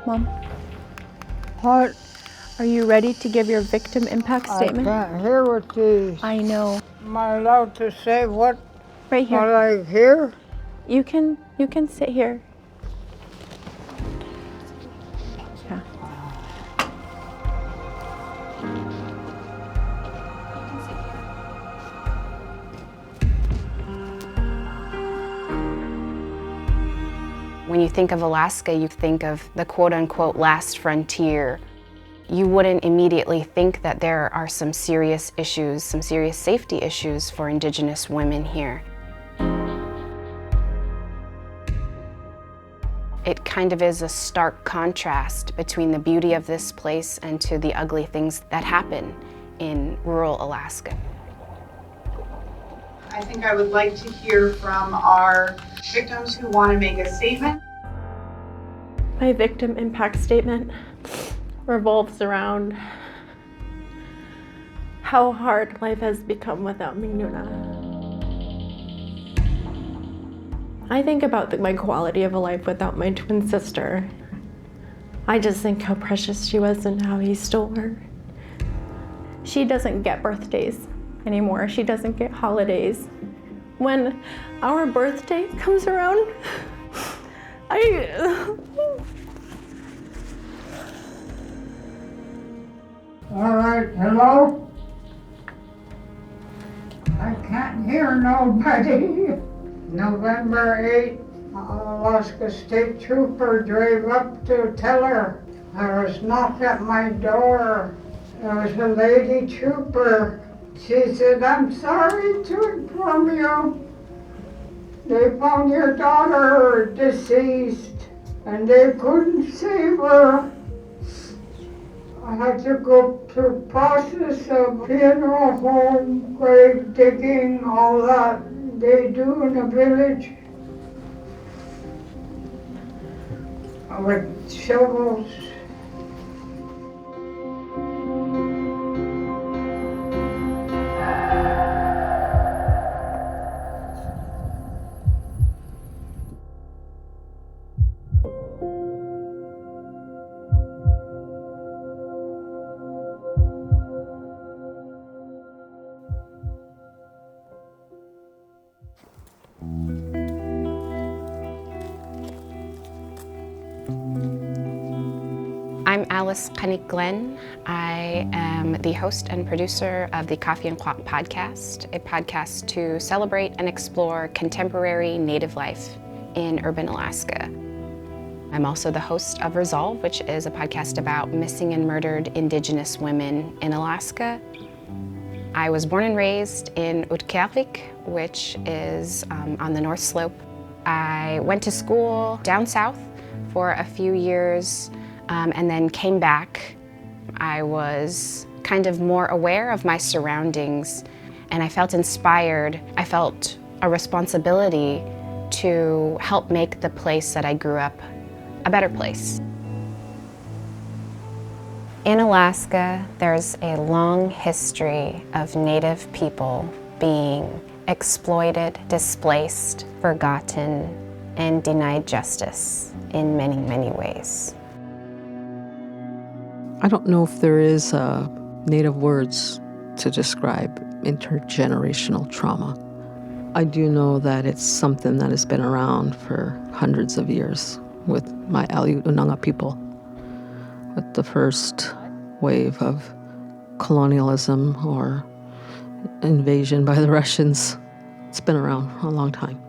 Mom, What? are you ready to give your victim impact statement? I can't hear with these. I know. Am I allowed to say what Right here. I hear? You can sit here. Yeah. When you think of Alaska, you think of the quote-unquote last frontier. You wouldn't immediately think that there are some serious issues, some serious safety issues for Indigenous women here. It kind of is a stark contrast between the beauty of this place and to the ugly things that happen in rural Alaska. I think I would like to hear from our victims who want to make a statement. My victim impact statement revolves around how hard life has become without Mingnuna. I think about my quality of a life without my twin sister. I just think how precious she was and how he stole her. She doesn't get birthdays anymore. She doesn't get holidays. When our birthday comes around, All right, hello? I can't hear nobody. November 8th, Alaska State Trooper drove up to tell her. I was knocked at my door. There was a lady trooper. She said, I'm sorry to inform you. They found your daughter deceased and they couldn't save her. I had to go through process of funeral home, grave digging, all that they do in the village. With shovels. I'm Alice Pennick-Glenn. I am the host and producer of the Coffee and Clock podcast, a podcast to celebrate and explore contemporary Native life in urban Alaska. I'm also the host of Resolve, which is a podcast about missing and murdered Indigenous women in Alaska. I was born and raised in Utqiagvik, which is on the North Slope. I went to school down south for a few years and then came back. I was kind of more aware of my surroundings and I felt inspired. I felt a responsibility to help make the place that I grew up a better place. In Alaska, there's a long history of Native people being exploited, displaced, forgotten, and denied justice in many, many ways. I don't know if there is native words to describe intergenerational trauma. I do know that it's something that has been around for hundreds of years with my Aleut Unanga people. With the first wave of colonialism or invasion by the Russians, it's been around a long time.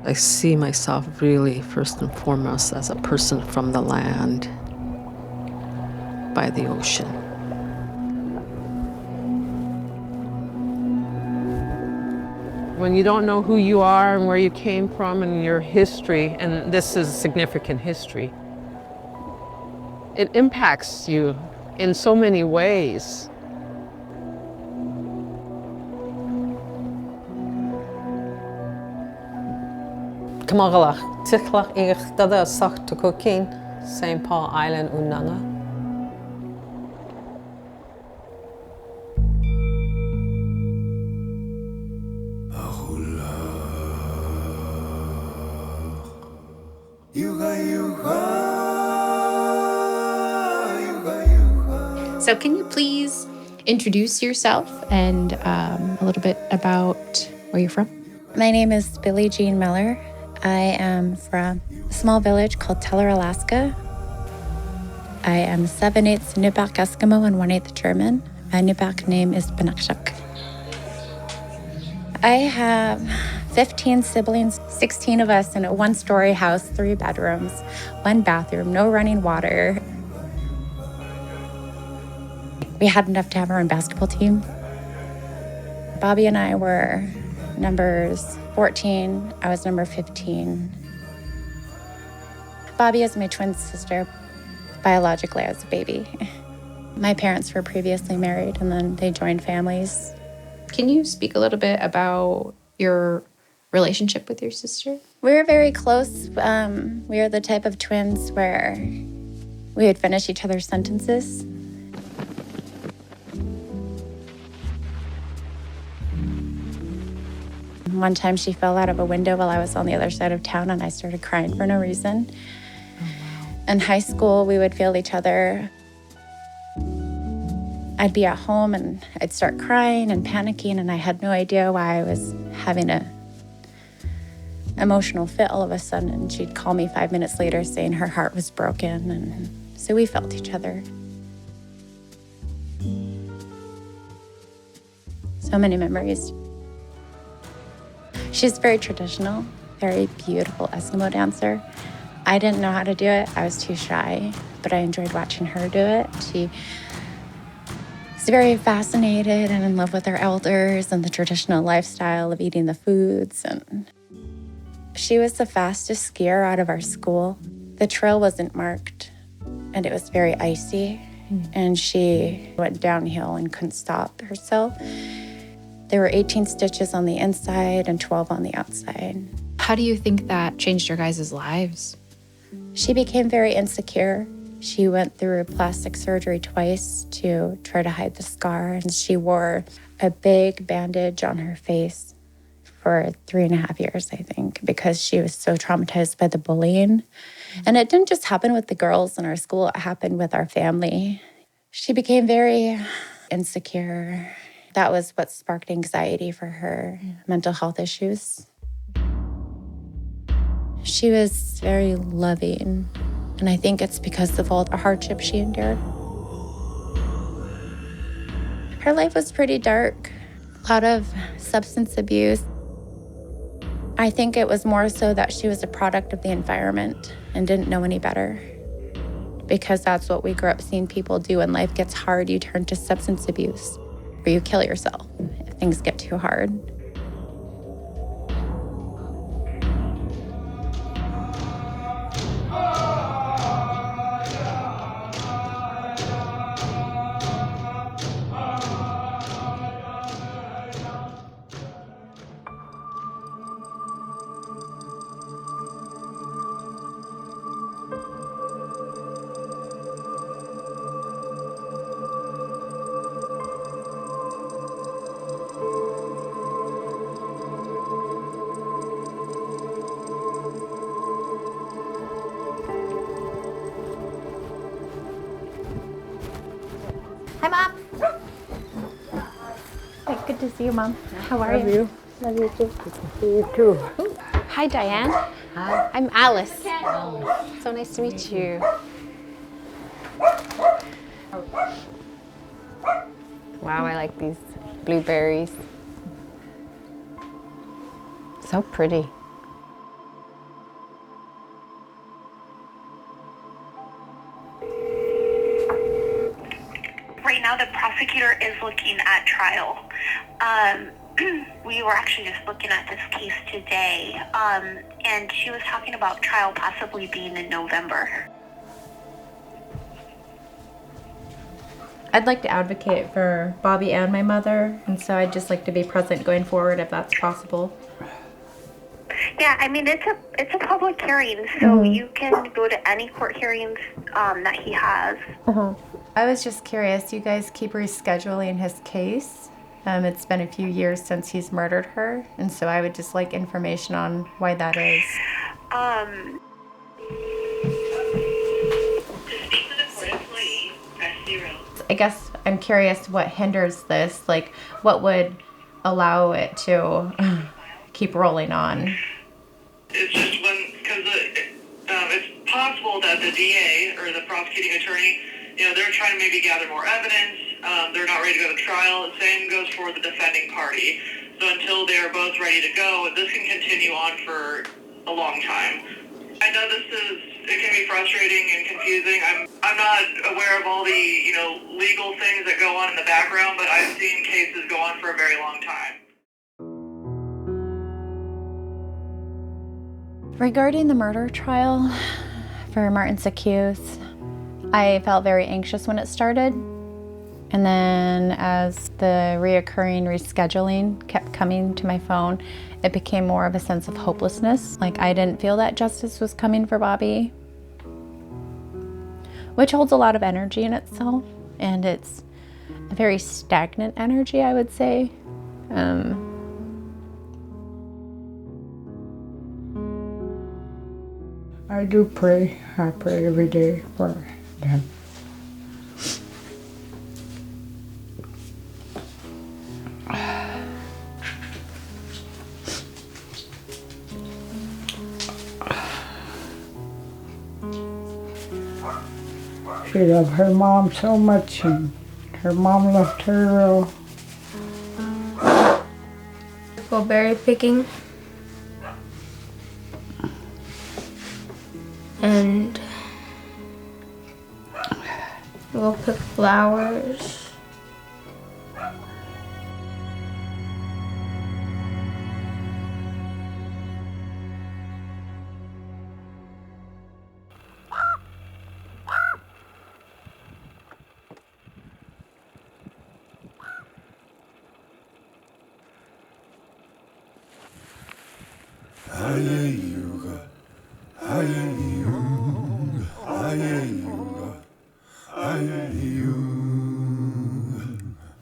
I see myself really, first and foremost, as a person from the land, by the ocean. When you don't know who you are and where you came from and your history, and this is significant history, it impacts you in so many ways. Kamaralach, Tichlach Ich Dada Sach to Coquin, St. Paul Island Unanga. So can you please introduce yourself and a little bit about where you're from? My name is Billie Jean Miller. I am from a small village called Teller, Alaska. I am 7/8 Nipaq Eskimo and 1/8 German. My Nipaq name is Benakshuk. I have 15 siblings, 16 of us in a one-story house, 3 bedrooms, 1 bathroom, no running water. We had enough to have our own basketball team. Bobby and I were numbers 14. I was number 15. Bobby is my twin sister. Biologically, I was a baby. My parents were previously married, and then they joined families. Can you speak a little bit about your relationship with your sister? We were very close. We are the type of twins where we would finish each other's sentences. One time she fell out of a window while I was on the other side of town, and I started crying for no reason. In high school, we would feel each other. I'd be at home and I'd start crying and panicking, and I had no idea why I was having a emotional fit all of a sudden. And she'd call me 5 minutes later saying her heart was broken, and so we felt each other. So many memories. She's very traditional, very beautiful Eskimo dancer. I didn't know how to do it. I was too shy, but I enjoyed watching her do it. She was very fascinated and in love with her elders and the traditional lifestyle of eating the foods. And she was the fastest skier out of our school. The trail wasn't marked, and it was very icy, and she went downhill and couldn't stop herself. There were 18 stitches on the inside and 12 on the outside. How do you think that changed your guys' lives? She became very insecure. She went through plastic surgery twice to try to hide the scar, and she wore a big bandage on her face for 3.5 years, I think, because she was so traumatized by the bullying. And it didn't just happen with the girls in our school, it happened with our family. She became very insecure. That was what sparked anxiety for her, mental health issues. She was very loving, and I think it's because of all the hardship she endured. Her life was pretty dark, a lot of substance abuse. I think it was more so that she was a product of the environment and didn't know any better, because that's what we grew up seeing people do. When life gets hard, you turn to substance abuse, or you kill yourself if things get too hard. Hi, Mom. Hey, good to see you, Mom. How are you? Love you too. Good to see you too. Hi, Diane. Hi. I'm Alice. So nice to meet you. Wow, I like these blueberries. So pretty. Right now, the prosecutor is looking at trial. We were actually just looking at this case today, and she was talking about trial possibly being in November. I'd like to advocate for Bobby and my mother, and so I'd just like to be present going forward if that's possible. Yeah, I mean, it's a public hearing, so you can go to any court hearings that he has. I was just curious, you guys keep rescheduling his case. It's been a few years since he's murdered her, and so I would just like information on why that is. To speak with a court employee, press 0. I guess I'm curious what hinders this, like what would allow it to keep rolling on. It's just because it's possible that the DA or the prosecuting attorney, they're trying to maybe gather more evidence. They're not ready to go to trial. The same goes for the defending party. So until they're both ready to go, this can continue on for a long time. I know it can be frustrating and confusing. I'm not aware of all the, legal things that go on in the background, but I've seen cases go on for a very long time. Regarding the murder trial for Martin's accused, I felt very anxious when it started. And then as the reoccurring rescheduling kept coming to my phone, it became more of a sense of hopelessness. Like I didn't feel that justice was coming for Bobby, which holds a lot of energy in itself. And it's a very stagnant energy, I would say. I do pray. I pray every day for them. She loved her mom so much, and her mom loved her. Go berry picking. And we'll pick flowers.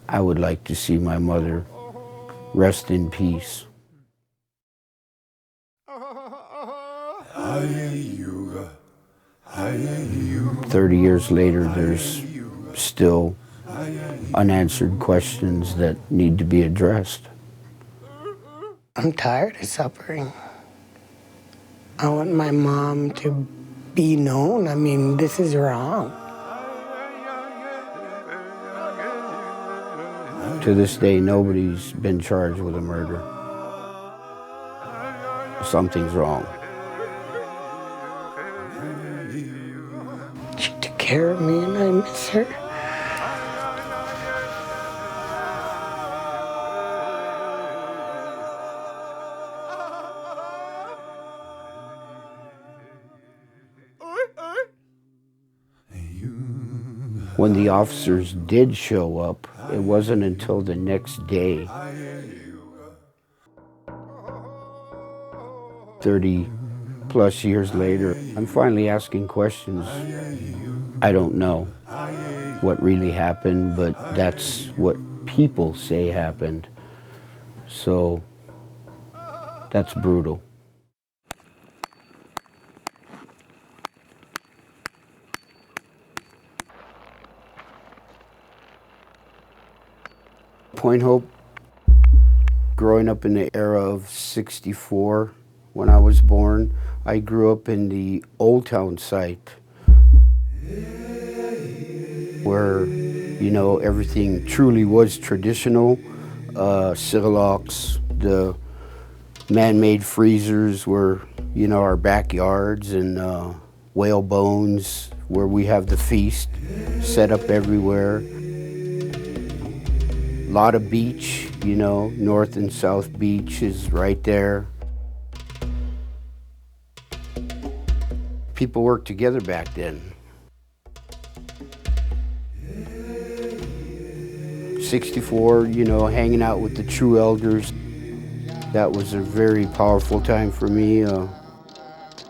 I would like to see my mother rest in peace. 30 years later, there's still unanswered questions that need to be addressed. I'm tired of suffering. I want my mom to be known. I mean, this is wrong. To this day, nobody's been charged with a murder. Something's wrong. She took care of me and I miss her. When the officers did show up, it wasn't until the next day, 30 plus years later, I'm finally asking questions. I don't know what really happened, but that's what people say happened. So that's brutal. Point Hope, growing up in the era of '64, when I was born, I grew up in the Old Town site, where, everything truly was traditional. Sillox, the man-made freezers were, our backyards, and whale bones, where we have the feast set up everywhere. A lot of beach, North and South Beach is right there. People worked together back then. 64, hanging out with the true elders. That was a very powerful time for me.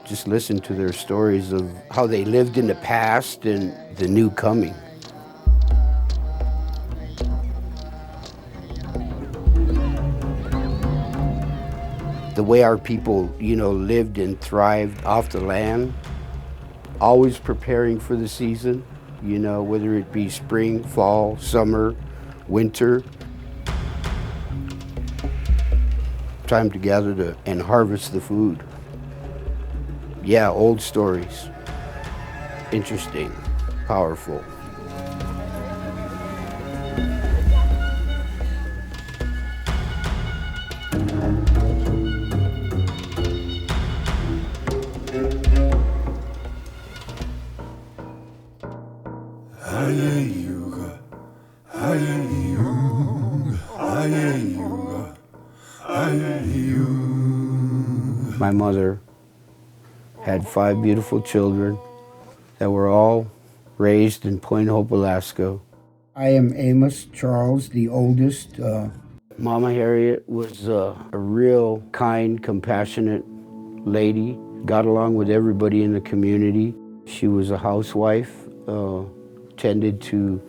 Just listen to their stories of how they lived in the past and the new coming. The way our people, lived and thrived off the land, always preparing for the season, whether it be spring, fall, summer, winter. Time to gather and harvest the food. Yeah, old stories. Interesting, powerful. My mother had 5 beautiful children that were all raised in Point Hope, Alaska. I am Amos Charles, the oldest. Mama Harriet was a real kind, compassionate lady, got along with everybody in the community. She was a housewife, tended to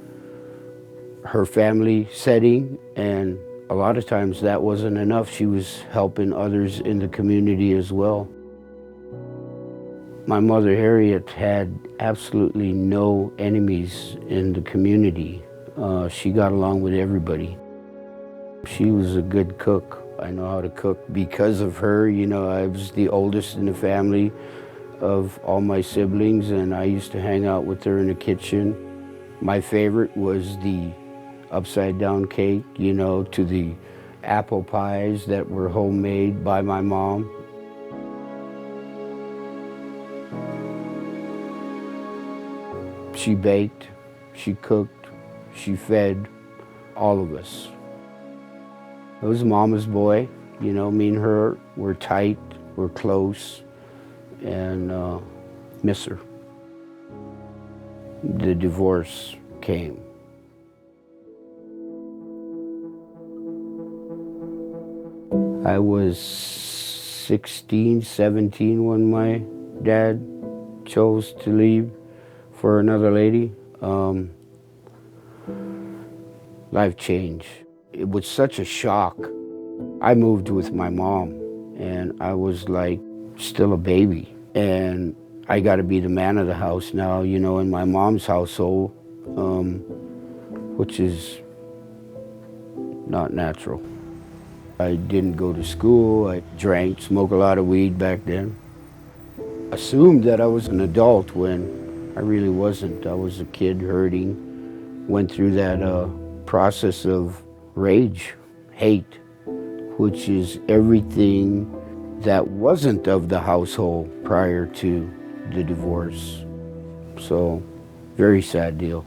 her family setting, and a lot of times that wasn't enough. She was helping others in the community as well. My mother Harriet had absolutely no enemies in the community. She got along with everybody. She was a good cook. I know how to cook because of her. I was the oldest in the family of all my siblings, and I used to hang out with her in the kitchen. My favorite was the upside down cake, to the apple pies that were homemade by my mom. She baked, she cooked, she fed all of us. I was Mama's boy. Me and her were tight, we're close, and miss her. The divorce came. I was 16, 17 when my dad chose to leave for another lady. Life changed. It was such a shock. I moved with my mom, and I was like still a baby. And I got to be the man of the house now, in my mom's household, which is not natural. I didn't go to school. I drank, smoked a lot of weed back then. Assumed that I was an adult when I really wasn't. I was a kid hurting. Went through that process of rage, hate, which is everything that wasn't of the household prior to the divorce. So, very sad deal.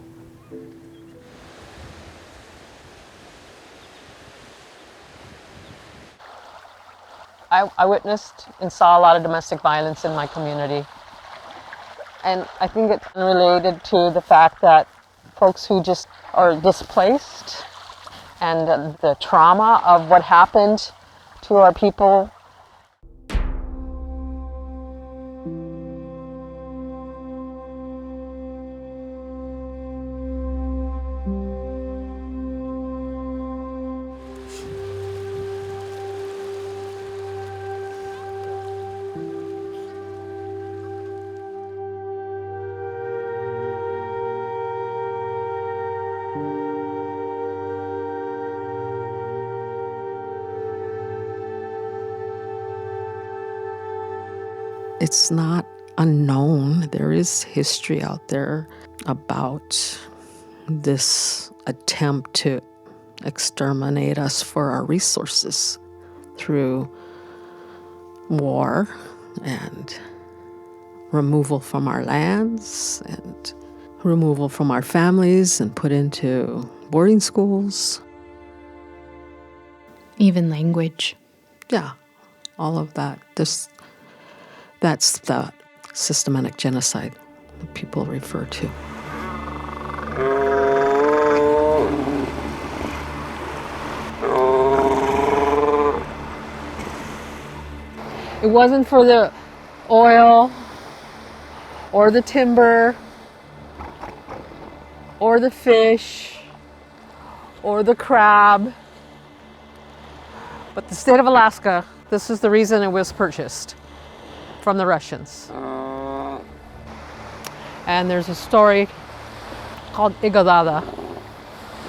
I witnessed and saw a lot of domestic violence in my community. And I think it's related to the fact that folks who just are displaced and the trauma of what happened to our people. It's not unknown. There is history out there about this attempt to exterminate us for our resources through war and removal from our lands and removal from our families and put into boarding schools. Even language. Yeah, all of that. That's the systematic genocide that people refer to. it wasn't for the oil or the timber or the fish or the crab, but the state of Alaska, this is the reason it was purchased from the Russians. And there's a story called Igadada,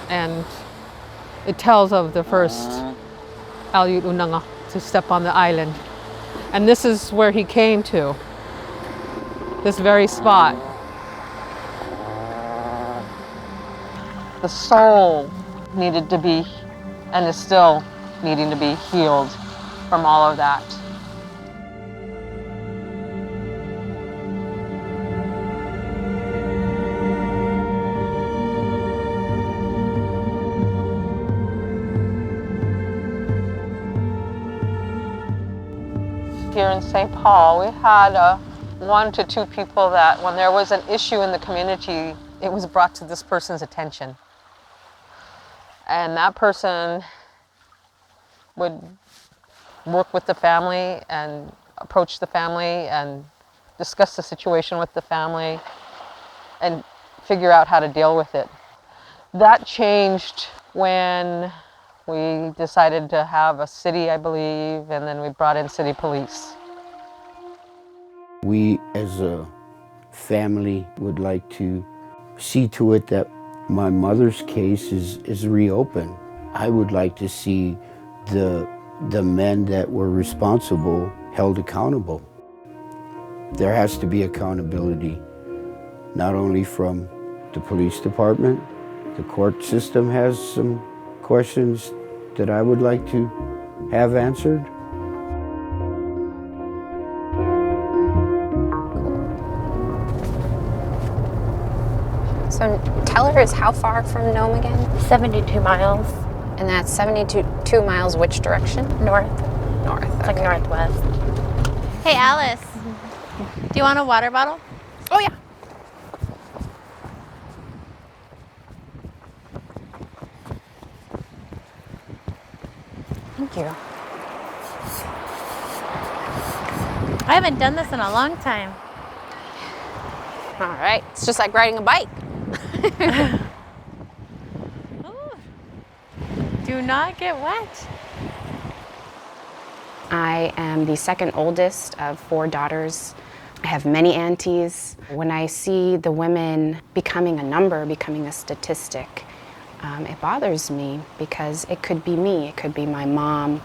and it tells of the first Aleut Unanga to step on the island. And this is where he came to, this very spot. The soul needed to be, and is still needing to be, healed from all of that. Here in St. Paul, we had 1 to 2 people that when there was an issue in the community, it was brought to this person's attention. And that person would work with the family and approach the family and discuss the situation with the family and figure out how to deal with it. That changed when we decided to have a city, I believe, and then we brought in city police. We as a family would like to see to it that my mother's case is reopened. I would like to see the men that were responsible held accountable. There has to be accountability, not only from the police department. The court system has some questions that I would like to have answered. So Teller is how far from Nome again? 72 miles. And that's 72 miles which direction? North. North, It's like northwest. Hey, Alice. Do you want a water bottle? Oh, yeah. Thank you. I haven't done this in a long time. All right. It's just like riding a bike. Do not get wet. I am the second oldest of 4 daughters. I have many aunties. When I see the women becoming a number, becoming a statistic, it bothers me because it could be me, it could be my mom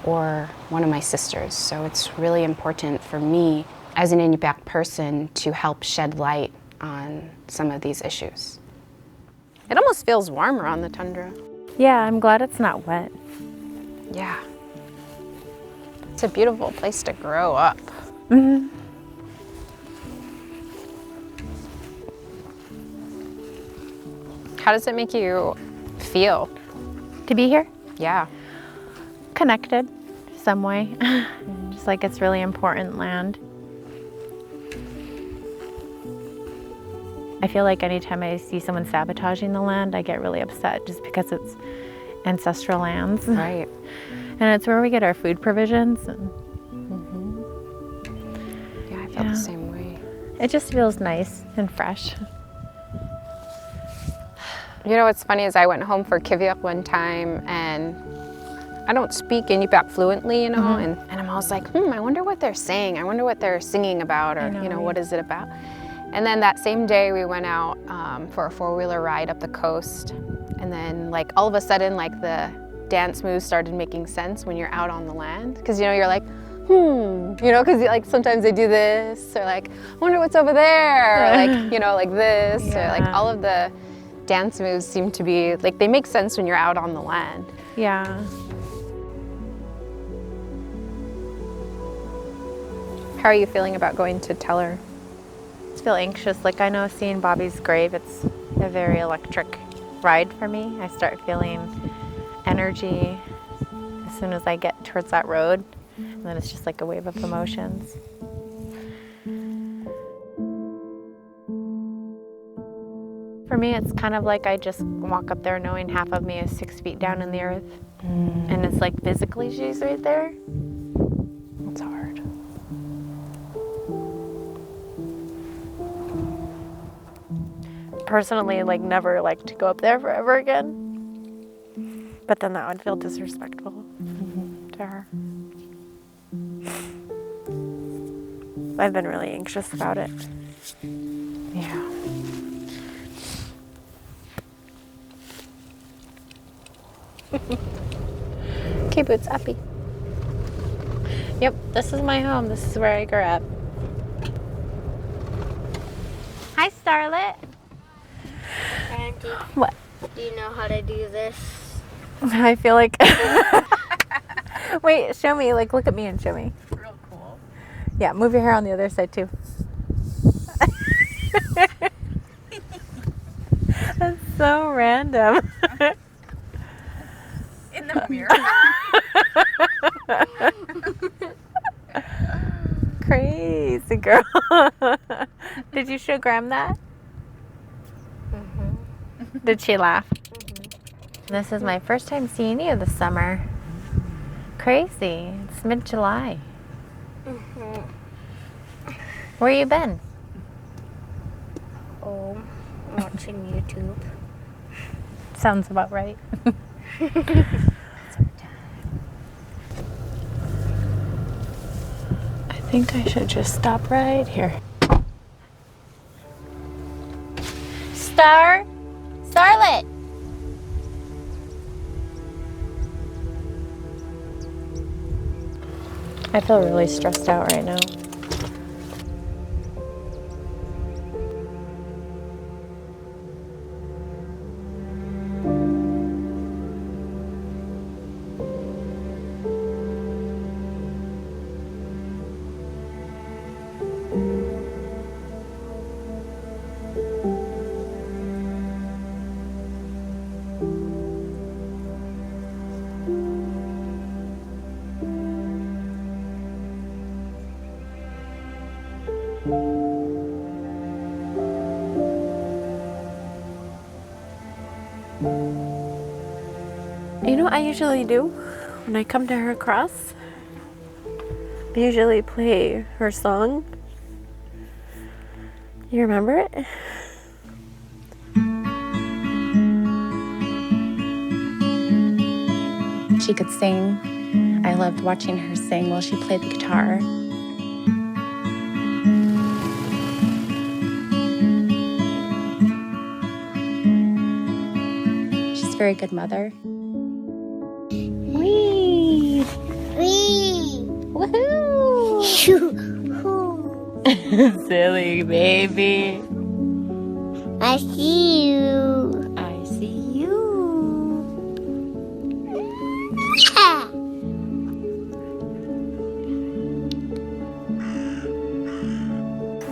or one of my sisters. So it's really important for me as an Inupiaq person to help shed light on some of these issues. It almost feels warmer on the tundra. Yeah, I'm glad it's not wet. Yeah. It's a beautiful place to grow up. Mm-hmm. How does it make you feel? To be here? Yeah. Connected some way. Just like it's really important land. I feel like anytime I see someone sabotaging the land, I get really upset just because it's ancestral lands. Right. And it's where we get our food provisions. And Yeah, I feel the same way. it just feels nice and fresh. You know what's funny is I went home for Kiviak one time and I don't speak Inupiaq fluently, you know, and I'm always like, I wonder what they're saying. I wonder what they're singing about or, you know, what is it about? And then that same day we went out for a 4-wheeler ride up the coast. And then like all of a sudden like the dance moves started making sense when you're out on the land. Cause you know, you're like, you know, cause like sometimes they do this or like, I wonder what's over there. Or like, you know, like this or like all of the dance moves seem to be, like they make sense when you're out on the land. Yeah. How are you feeling about going to Teller? I feel anxious. Like I know seeing Bobby's grave, it's a very electric ride for me. I start feeling energy as soon as I get towards that road. And then it's just like a wave of emotions. For me, it's kind of like I just walk up there knowing half of me is 6 feet down in the earth. And it's like physically she's right there. It's hard. personally like never like to go up there forever again. But then that would feel disrespectful to her. I've been really anxious about it. Yeah. Okay, Boots, uppy. Yep, this is my home. This is where I grew up. Hi, Starlet. Auntie, What? do you know how to do this? I feel like... Wait, show me. Like, look at me and show me. Real cool. Yeah, move your hair on the other side, too. That's so random. In the mirror. Crazy girl. Did you show Graham that? Mm-hmm. Did she laugh? This is my first time seeing you this summer. Crazy. It's mid-July. Where you been? Home, watching YouTube. Sounds about right. I think I should just stop right here. Starlet! I feel really stressed out right now. You know what I usually do when I come to her cross? I usually play her song. You remember it? She could sing. I loved watching her sing while she played the guitar. She's a very good mother. Wee! Wee! Woohoo! Silly baby. I see you. I see you.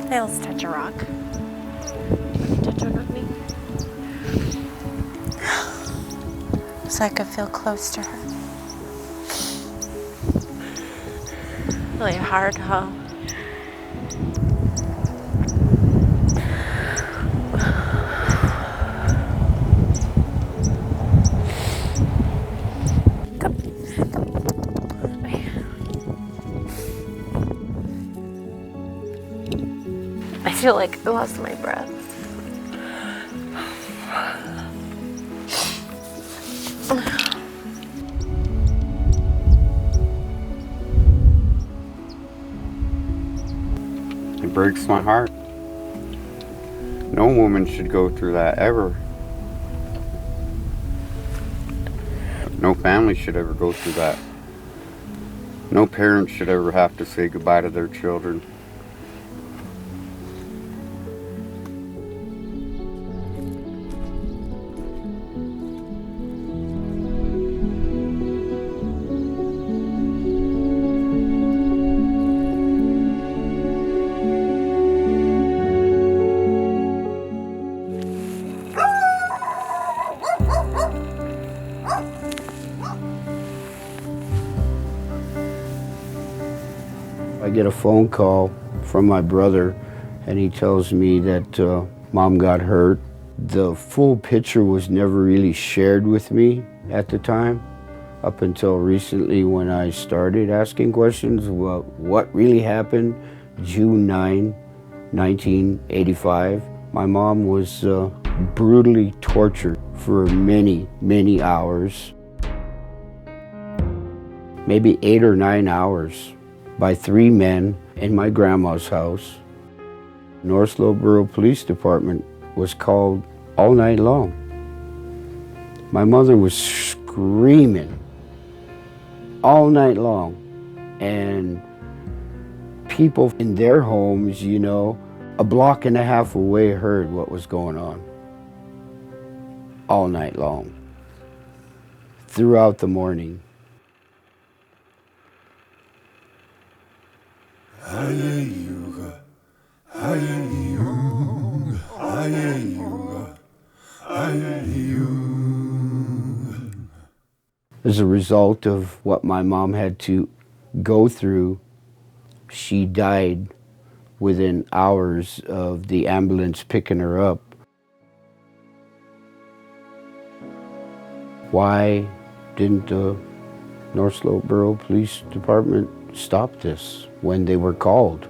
Hey, let's touch a rock. Touch one with me. So I could feel close to her. Really hard, huh? Come. I feel like I lost my breath. It breaks my heart. No woman should go through that ever. No family should ever go through that. No parent should ever have to say goodbye to their children. I get a phone call from my brother and he tells me that Mom got hurt. The full picture was never really shared with me at the time, up until recently when I started asking questions. Well, what really happened June 9, 1985? My mom was brutally tortured for many, many hours, maybe 8 or 9 hours, by 3 men in my grandma's house. North Slope Borough Police Department was called all night long. My mother was screaming all night long, and people in their homes, you know, a block and a half away heard what was going on all night long, throughout the morning. As a result of what my mom had to go through, she died within hours of the ambulance picking her up. Why didn't the North Slope Borough Police Department stop this when they were called?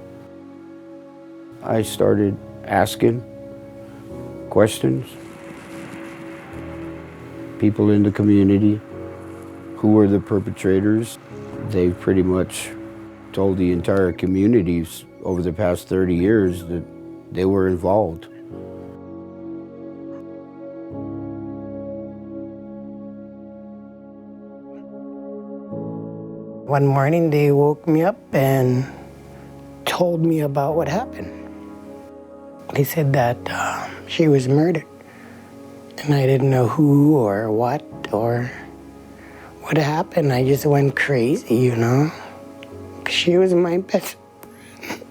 I started asking questions. People in the community who were the perpetrators, they pretty much told the entire communities over the past 30 years that they were involved. One morning they woke me up and told me about what happened. They said that she was murdered, and I didn't know who or what happened. I just went crazy, you know. She was my best friend.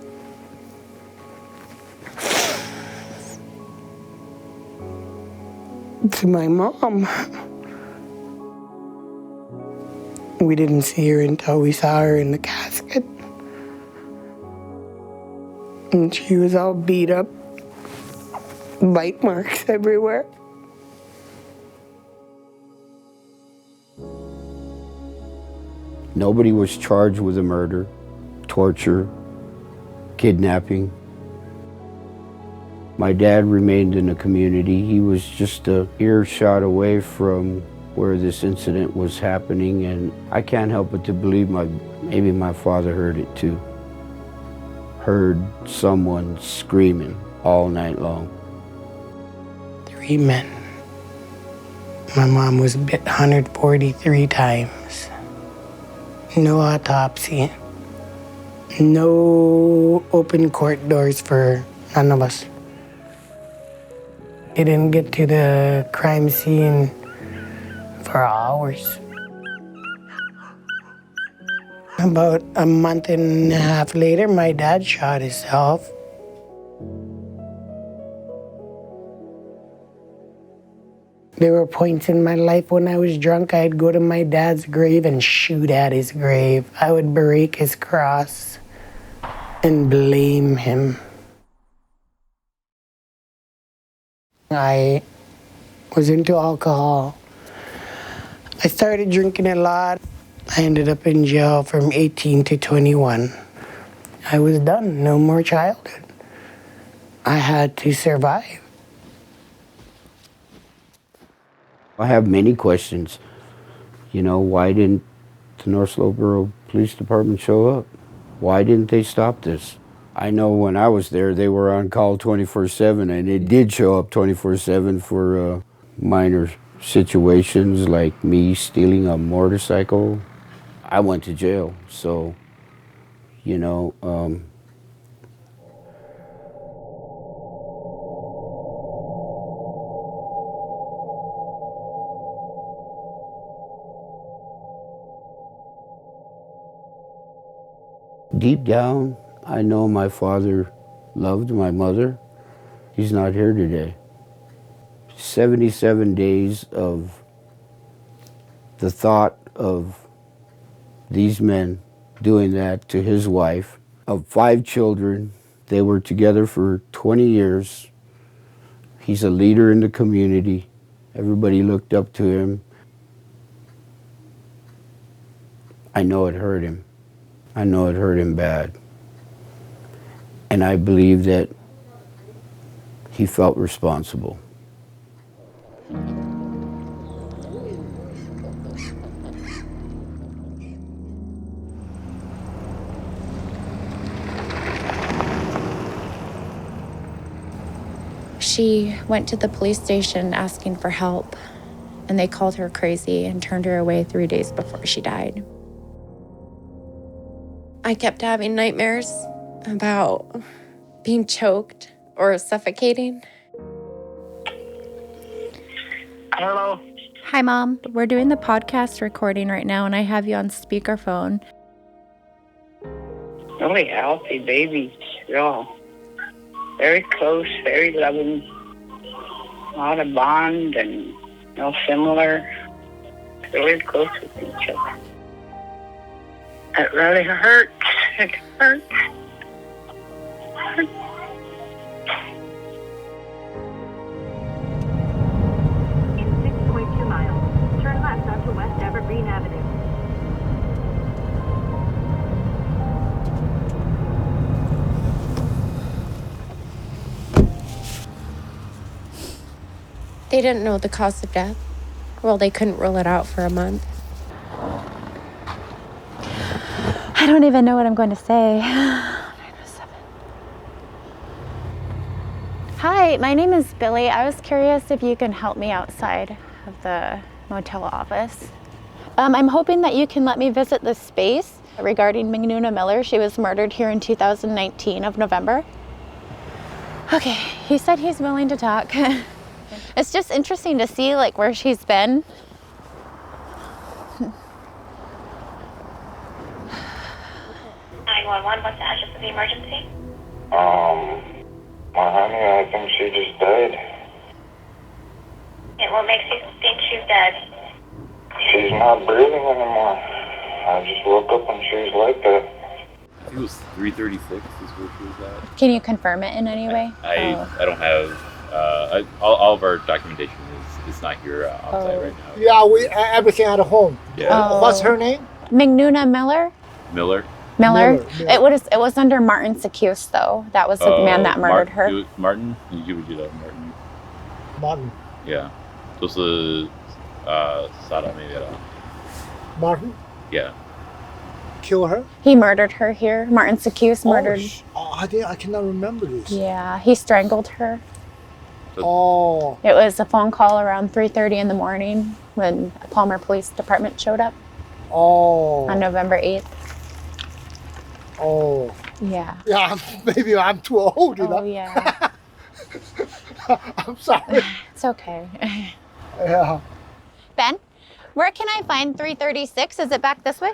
To my mom, we didn't see her until we saw her in the casket. And she was all beat up, bite marks everywhere. Nobody was charged with a murder, torture, kidnapping. My dad remained in the community. He was just an earshot away from where this incident was happening, and I can't help but to believe maybe my father heard it too. Heard someone screaming all night long. 3 men. My mom was bit 143 times. No autopsy. No open court doors for none of us. They didn't get to the crime scene for hours. About a month and a half later, my dad shot himself. There were points in my life when I was drunk, I'd go to my dad's grave and shoot at his grave. I would break his cross and blame him. I was into alcohol. I started drinking a lot. I ended up in jail from 18 to 21. I was done, no more childhood. I had to survive. I have many questions. You know, why didn't the North Slope Borough Police Department show up? Why didn't they stop this? I know when I was there, they were on call 24/7, and it did show up 24/7 for minor situations like me stealing a motorcycle. I went to jail, so, you know, deep down, I know my father loved my mother. He's not here today. 77 days of the thought of these men doing that to his wife, of 5 children. They were together for 20 years. He's a leader in the community. Everybody looked up to him. I know it hurt him. I know it hurt him bad. And I believe that He felt responsible. She went to the police station asking for help, and they called her crazy and turned her away 3 days before she died. I kept having nightmares about being choked or suffocating. Hello. Hi, Mom. We're doing the podcast recording right now, and I have you on speakerphone. Really healthy baby. Yeah. Very close, very loving. A lot of bond and similar. Really close with each other. It really hurts. It hurts. In 6.2 miles, turn left onto West Evergreen Avenue. They didn't know the cause of death. Well, they couldn't rule it out for a month. I don't even know what I'm going to say. Hi, my name is Billy. I was curious if you can help me outside of the motel office. I'm hoping that you can let me visit this space regarding Mingnuna Miller. She was murdered here in 2019 of November. Okay, he said he's willing to talk. It's just interesting to see like where she's been. 911, what's the address of the emergency? My honey, I think she just died. And what makes you think she's dead? She's not breathing anymore. I just woke up and she was like that. I think it was 336 is where she was at. Can you confirm it in any way? I don't have, all of our documentation is not here on site right now. Yeah, we everything at home. Yeah. What's her name? Mingnuna Miller? Miller? Miller. It was under Martin Secuse though. That was the man that murdered her. Martin? You would do that, Martin. Martin. Yeah. Those are Sara maybe. Martin? Yeah. Kill her? He murdered her here. Martin Secuse murdered. I cannot remember this. Yeah, he strangled her. Oh. It was a phone call around 3:30 in the morning when Palmer Police Department showed up. Oh. On November 8th. Oh. Yeah. Yeah, maybe I'm too old, you know? Oh, yeah. I'm sorry. It's okay. Yeah. Ben, where can I find 336? Is it back this way?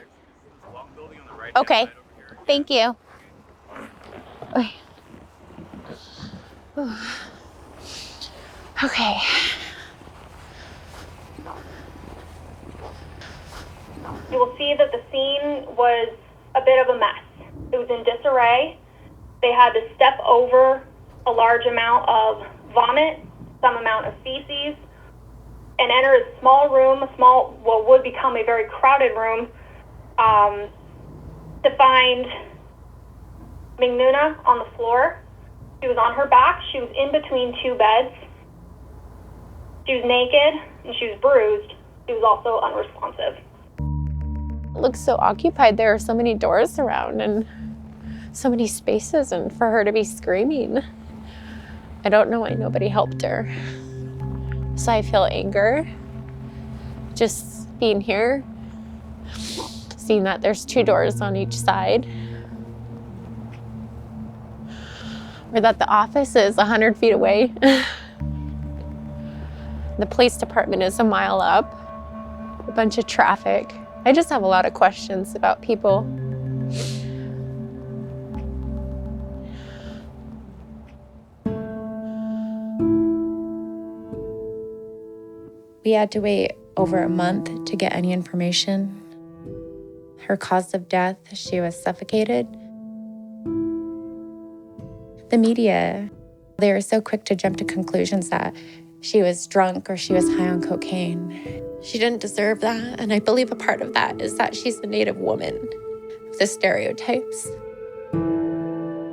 Long building on the right. Okay. Thank you. Okay. You will see that the scene was a bit of a mess. It was in disarray. They had to step over a large amount of vomit, some amount of feces, and enter a small room, what would become a very crowded room, to find Mingnuna on the floor. She was on her back. She was in between two beds. She was naked and she was bruised. She was also unresponsive. It looks so occupied. There are so many doors around and so many spaces, and for her to be screaming. I don't know why nobody helped her. So I feel anger. Just being here, seeing that there's 2 doors on each side. Or that the office is 100 feet away. The police department is a mile up. A bunch of traffic. I just have a lot of questions about people. We had to wait over a month to get any information. Her cause of death, she was suffocated. The media, they were so quick to jump to conclusions that she was drunk or she was high on cocaine. She didn't deserve that, and I believe a part of that is that she's a Native woman. The stereotypes.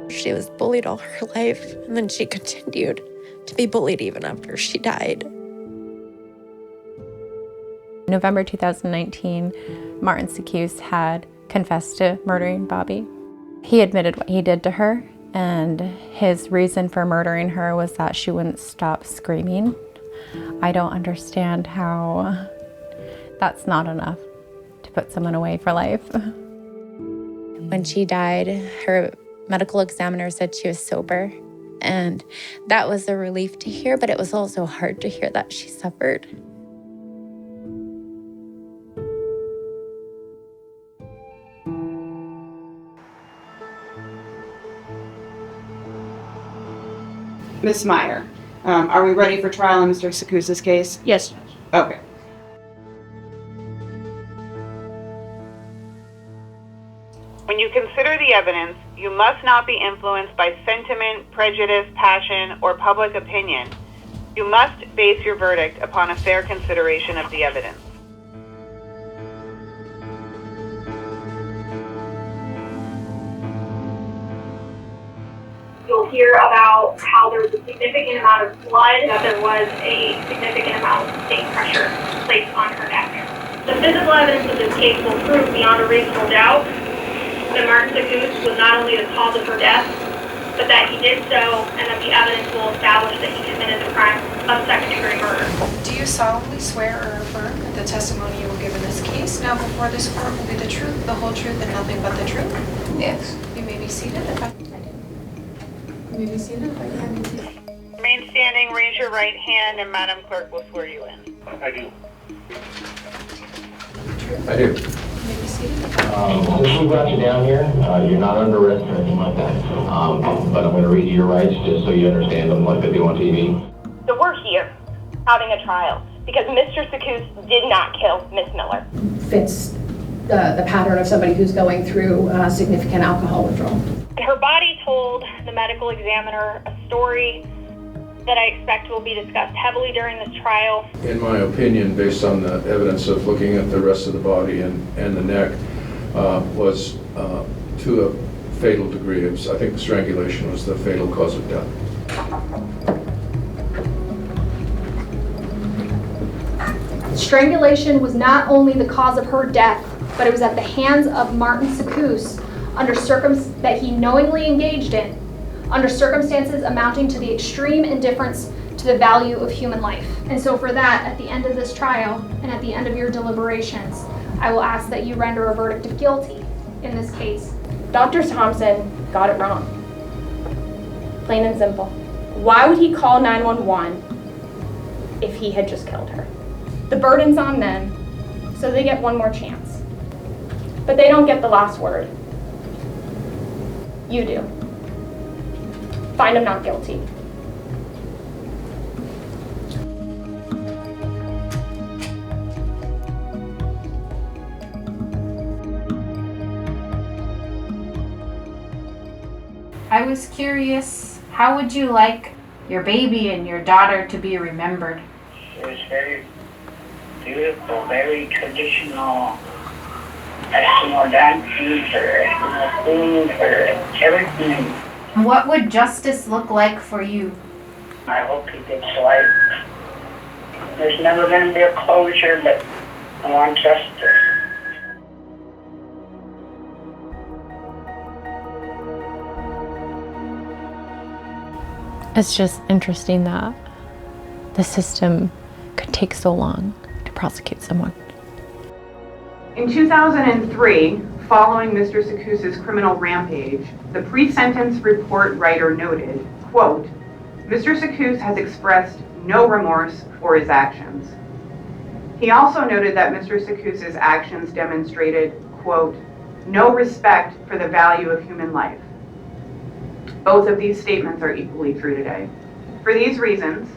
She was bullied all her life, and then she continued to be bullied even after she died. November 2019, Martin Secuse had confessed to murdering Bobby. He admitted what he did to her, and his reason for murdering her was that she wouldn't stop screaming. I don't understand how that's not enough to put someone away for life. When she died, her medical examiner said she was sober, and that was a relief to hear, but it was also hard to hear that she suffered. Ms. Meyer, are we ready for trial in Mr. Secuse's case? Yes. Okay. When you consider the evidence, you must not be influenced by sentiment, prejudice, passion, or public opinion. You must base your verdict upon a fair consideration of the evidence. You'll hear about how there was a significant amount of blood, that there was a significant amount of stain pressure placed on her neck. The physical evidence of this case will prove beyond a reasonable doubt that Martin Secuse was not only the cause of her death, but that he did so, and that the evidence will establish that he committed the crime of second-degree murder. Do you solemnly swear or affirm that the testimony you will give in this case now before this court will be the truth, the whole truth, and nothing but the truth? Yes. You may be seated if I can. You may be seated if I can. Remain standing, raise your right hand, and Madam Clerk will swear you in. I do. I do. Since we brought you down here, you're not under arrest or anything like that. But I'm going to read you your rights just so you understand them like they do on TV. So we're here, having a trial, because Mr. Secuse did not kill Miss Miller. Fits the pattern of somebody who's going through significant alcohol withdrawal. And her body told the medical examiner a story that I expect will be discussed heavily during this trial. In my opinion, based on the evidence of looking at the rest of the body and the neck, was to a fatal degree. I think strangulation was the fatal cause of death. Strangulation was not only the cause of her death, but it was at the hands of Martin Secuse under circumstances that he knowingly engaged in, under circumstances amounting to the extreme indifference to the value of human life. And so for that, at the end of this trial and at the end of your deliberations, I will ask that you render a verdict of guilty in this case. Dr. Thompson got it wrong. Plain and simple. Why would he call 911 if he had just killed her? The burden's on them, so they get one more chance. But they don't get the last word. You do. Find him not guilty. I was curious, how would you like your baby and your daughter to be remembered? It was very beautiful, very traditional. Eskimo dancing, for Eskimo food, for everything. What would justice look like for you? I hope he gets life. There's never going to be a closure, but I want justice. It's just interesting that the system could take so long to prosecute someone. In 2003, following Mr. Secuse's criminal rampage, the pre-sentence report writer noted, quote, Mr. Secuse has expressed no remorse for his actions. He also noted that Mr. Secuse's actions demonstrated, quote, no respect for the value of human life. Both of these statements are equally true today. For these reasons,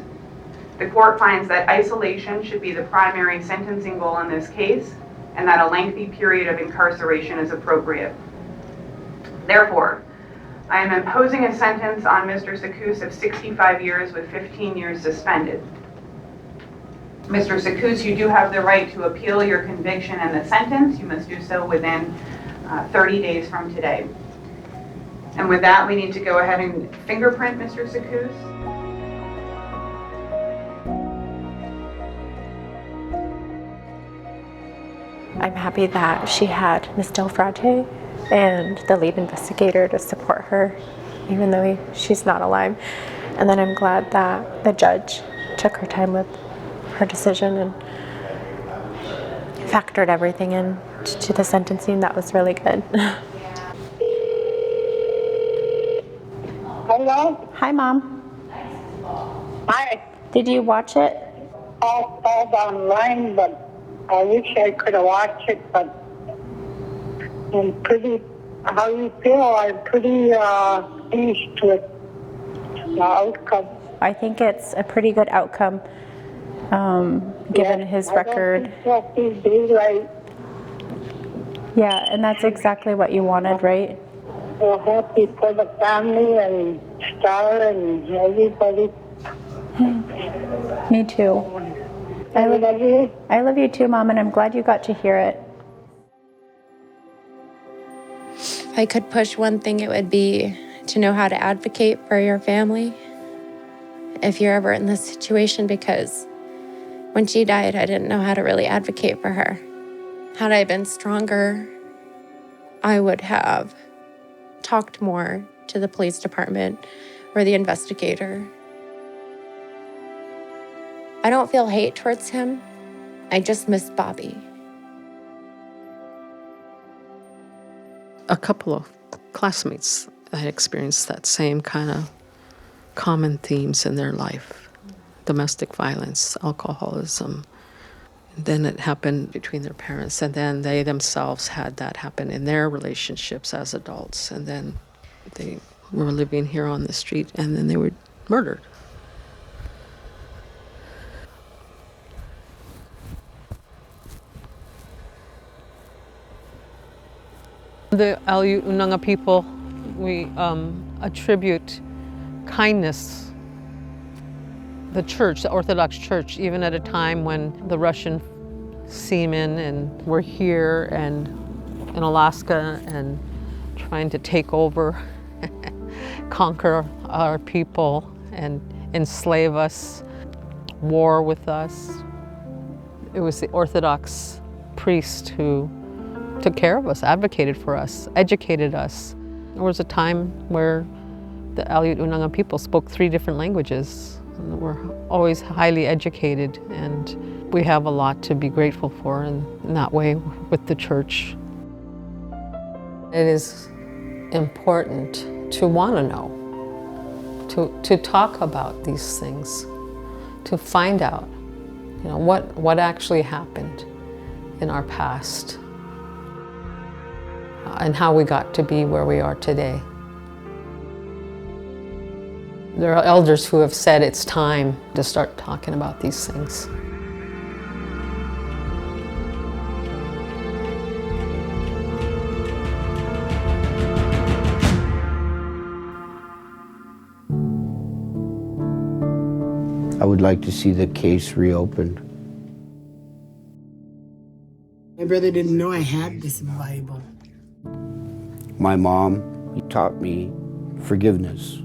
the court finds that isolation should be the primary sentencing goal in this case, and that a lengthy period of incarceration is appropriate. Therefore, I am imposing a sentence on Mr. Secuse of 65 years with 15 years suspended. Mr. Secuse, you do have the right to appeal your conviction and the sentence. You must do so within 30 days from today. And with that, we need to go ahead and fingerprint Mr. Secuse. I'm happy that she had Ms. Del Frate and the lead investigator to support her, even though she's not alive. And then I'm glad that the judge took her time with her decision and factored everything in to the sentencing. That was really good. Hello? Hi, Mom. Hi. Did you watch it? All called online, but I wish I could have watched it, but I'm pretty, how you feel? I'm pretty pleased with the outcome. I think it's a pretty good outcome, given his record. He'd be right. Yeah, and that's exactly what you wanted, right? We're happy for the family and Star and everybody. Me too. I love you. I love you too, Mom, and I'm glad you got to hear it. If I could push one thing, it would be to know how to advocate for your family if you're ever in this situation, because when she died, I didn't know how to really advocate for her. Had I been stronger, I would have talked more to the police department or the investigator. I don't feel hate towards him. I just miss Bobby. A couple of classmates had experienced that same kind of common themes in their life. Domestic violence, alcoholism. Then it happened between their parents, and then they themselves had that happen in their relationships as adults. And then they were living here on the street, and then they were murdered. The Aleut Unanga people, we attribute kindness. The church, the Orthodox Church, even at a time when the Russian seamen and were here and in Alaska and trying to take over, conquer our people and enslave us, war with us. It was the Orthodox priest who took care of us, advocated for us, educated us. There was a time where the Aleut Unanga people spoke 3 different languages. We're always highly educated, and we have a lot to be grateful for in that way with the church. It is important to want to know, to talk about these things, to find out, what actually happened in our past and how we got to be where we are today. There are elders who have said it's time to start talking about these things. I would like to see the case reopened. My brother didn't know I had this Bible. My mom taught me forgiveness.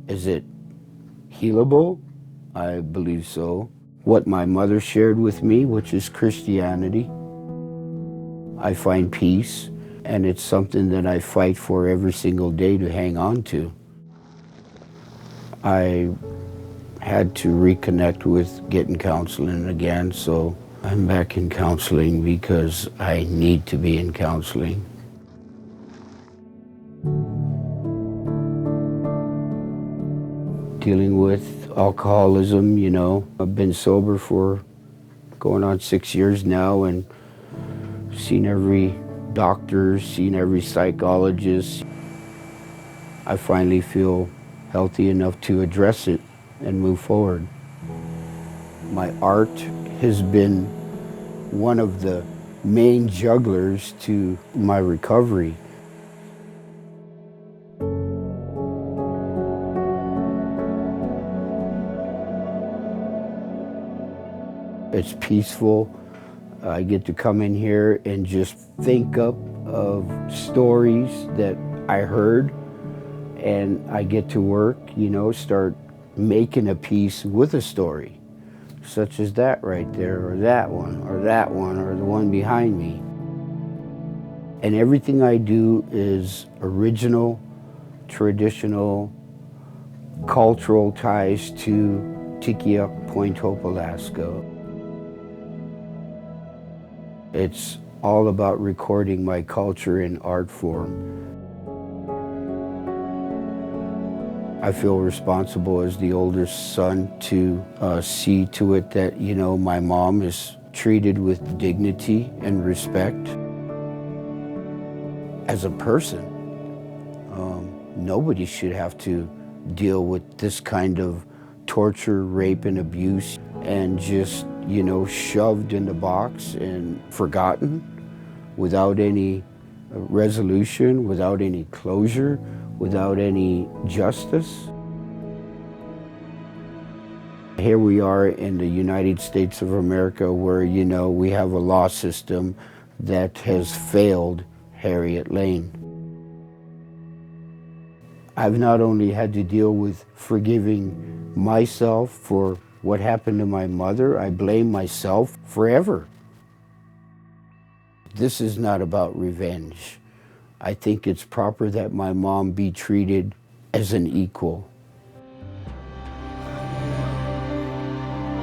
Is it healable? I believe so. What my mother shared with me, which is Christianity, I find peace, and it's something that I fight for every single day to hang on to. I had to reconnect with getting counseling again, so I'm back in counseling because I need to be in counseling. Dealing with alcoholism, I've been sober for going on 6 years now and seen every doctor, seen every psychologist. I finally feel healthy enough to address it and move forward. My art has been one of the main jugglers to my recovery. It's peaceful. I get to come in here and just think up of stories that I heard, and I get to work, start making a piece with a story. such as that right there, or that one, or that one, or the one behind me. And everything I do is original, traditional, cultural ties to Tikiyuk, Point Hope, Alaska. It's all about recording my culture in art form. I feel responsible as the oldest son to see to it that, you know, my mom is treated with dignity and respect. As a person, nobody should have to deal with this kind of torture, rape, and abuse and just, you know, shoved in the box and forgotten without any resolution, without any closure, without any justice. Here we are in the United States of America where, you know, we have a law system that has failed Harriet Lane. I've not only had to deal with forgiving myself for what happened to my mother, I blame myself forever. This is not about revenge. I think it's proper that my mom be treated as an equal.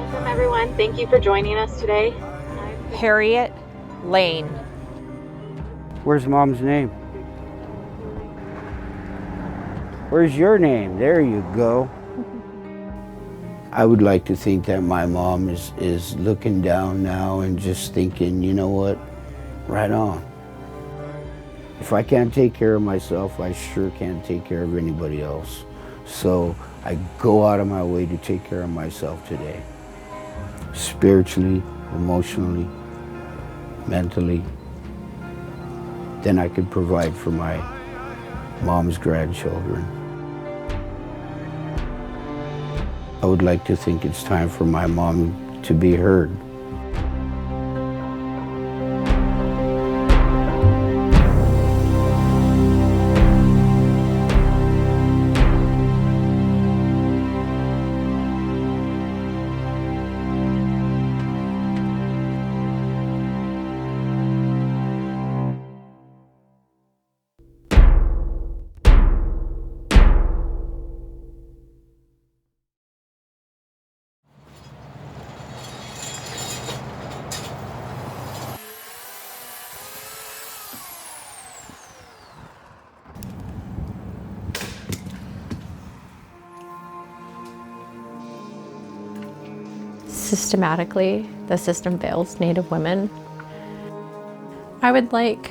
Welcome everyone, thank you for joining us today. Harriet Lane. Where's Mom's name? Where's your name? There you go. I would like to think that my mom is looking down now and just thinking, you know what, right on. If I can't take care of myself, I sure can't take care of anybody else. So I go out of my way to take care of myself today. Spiritually, emotionally, mentally. Then I could provide for my mom's grandchildren. I would like to think it's time for my mom to be heard. Systematically, the system fails Native women. I would like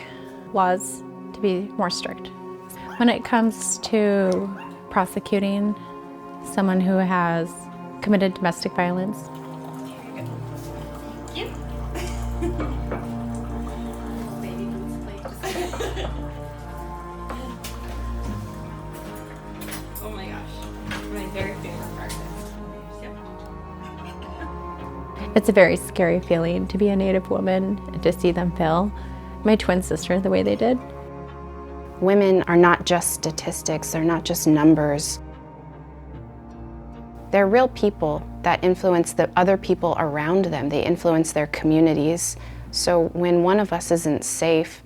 laws to be more strict. When it comes to prosecuting someone who has committed domestic violence, Oh my gosh, my very favorite part. it's a very scary feeling to be a Native woman and to see them fail my twin sister the way they did. Women are not just statistics, they're not just numbers. They're real people that influence the other people around them. They influence their communities. So when one of us isn't safe,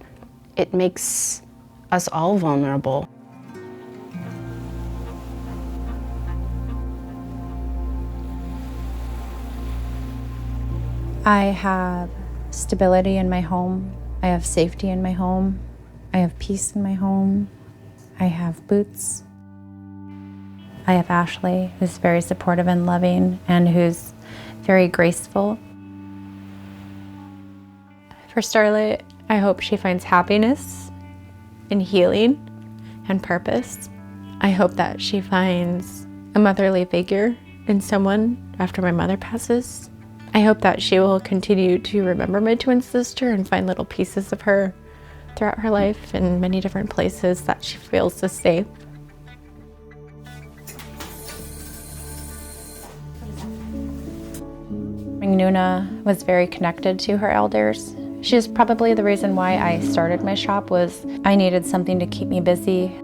it makes us all vulnerable. I have stability in my home. I have safety in my home. I have peace in my home. I have Boots. I have Ashley, who's very supportive and loving and who's very graceful. For Starlight, I hope she finds happiness and healing and purpose. I hope that she finds a motherly figure in someone after my mother passes. I hope that she will continue to remember my twin sister and find little pieces of her throughout her life in many different places that she feels is safe. Nuna was very connected to her elders. She's probably the reason why I started my shop was I needed something to keep me busy.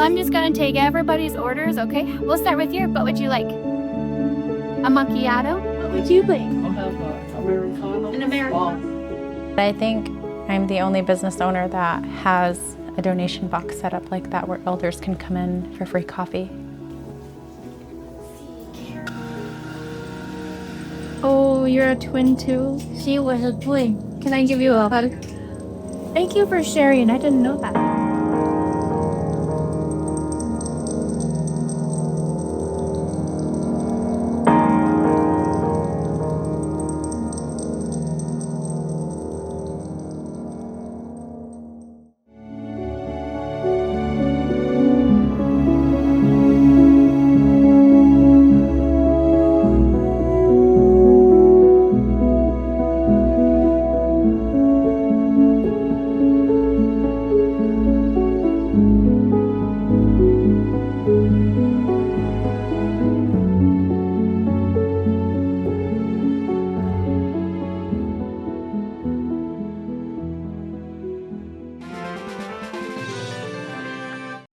I'm just gonna take everybody's orders, okay? We'll start with you. What would you like? A macchiato? What would you like? I'll have Americano. An Americano. I think I'm the only business owner that has a donation box set up like that where elders can come in for free coffee. Oh, you're a twin too? She was a twin. Can I give you a hug? Thank you for sharing. I didn't know that.